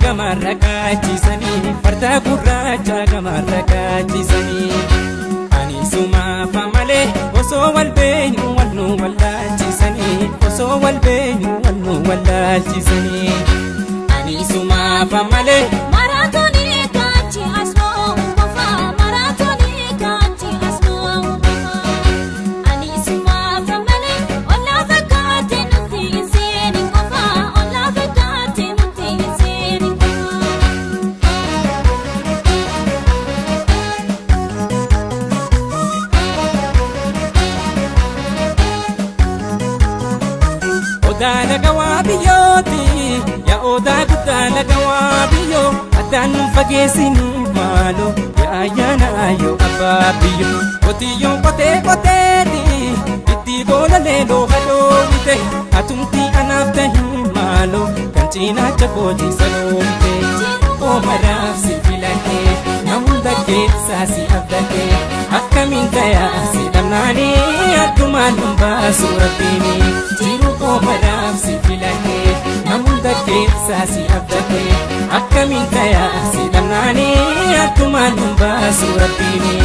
gamarra kaachisanii farda gurraacha gamarra kaachisanii ani sumaaf malee osoo wal beenyu wal nu wallaalchisanii osoo wal beenyu wal nu wallaalchisanii ani sumaaf malee maraatoonii kaachi asmoo qofa maraatoonii kaachi asmoo qofa ani sumaaf malee ollaa fakkaate nuti seeni qofa ollaa fakkaate nuti seeni Odaala gawaabiyooti yaa odaa guddaala gawaabiyyo addaan fageessini maalo yaa ayyaana ayyoo abbaabbiyyo qotiyyoon qotee qoteeti itti boolalee looha dhoowwite atumtii anaaf tahi maalo kan cinaacha kooti saloomte oomaraaf si filatee namunda keessaa si abdatee akkamiin tayaa si dhamnaanii addumaan humbaasu rabbiini jiru oomaraaf si filatee namunda keessaa si abdatee akkamiin tayaa si dhamnaanii addumaan humbaasu rabbiini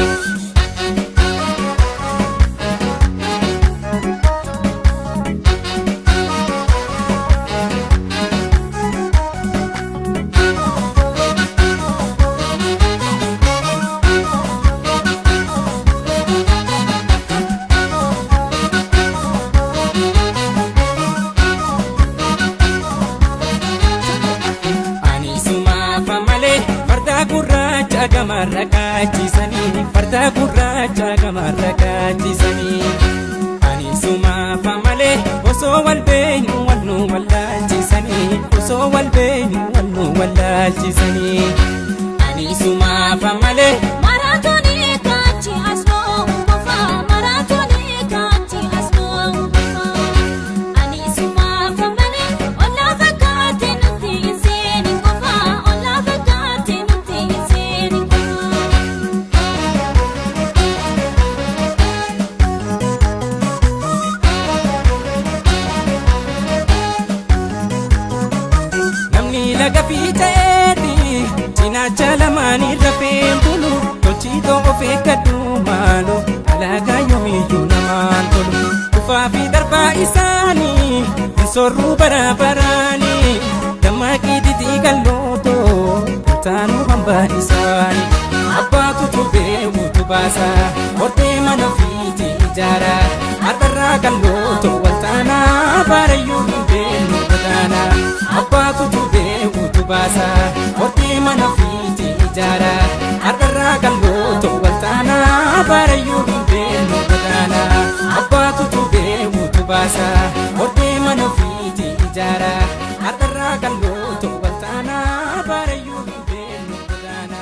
gamarra kaachisanii farda gurraacha gamarra kaachisanii ani sumaaf malee osoo wal beenyu wal nu wallaalchisanii osoo wal beenyu wal nu wallaalchisanii ani sumaaf malee maraatoonii kaachi asmoo qofa maraatoonii kaachi asmoo qofa ani sumaaf malee ollaa fakkaate nuti seeni qofa ollaa fakkaate nuti seeni laga fiiteeti cinaacha lamaanii rafeen bulu tolchitoo of eeggadhu maalo alaagaa yoomiyyuu namaan tolu dhufaa fi darbaa isaanii hin sorruu baraabaraanii dammaqii titii qallootoo taanuu hambaa isaanii abbaatu tubee utubaasa hortee mana fiiti ijaara har'arraa qallootoo waltaanaa baarayyuu hin beellu gadaana abbaatu tubee utubaasa hortee mana fiiti ijaara har'arraa qallootoo waltaanaa baarayyuu hin beellu gadaana abbaatu tubee utubaasa hortee mana fiiti ijaara har'arraa qallootoo waltaanaa baarayyuu hin beellu gadaana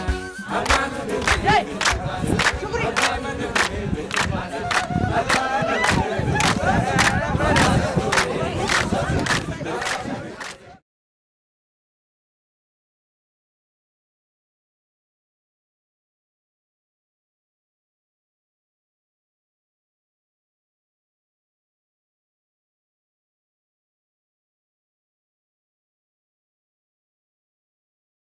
abbaatu tubee utubaasa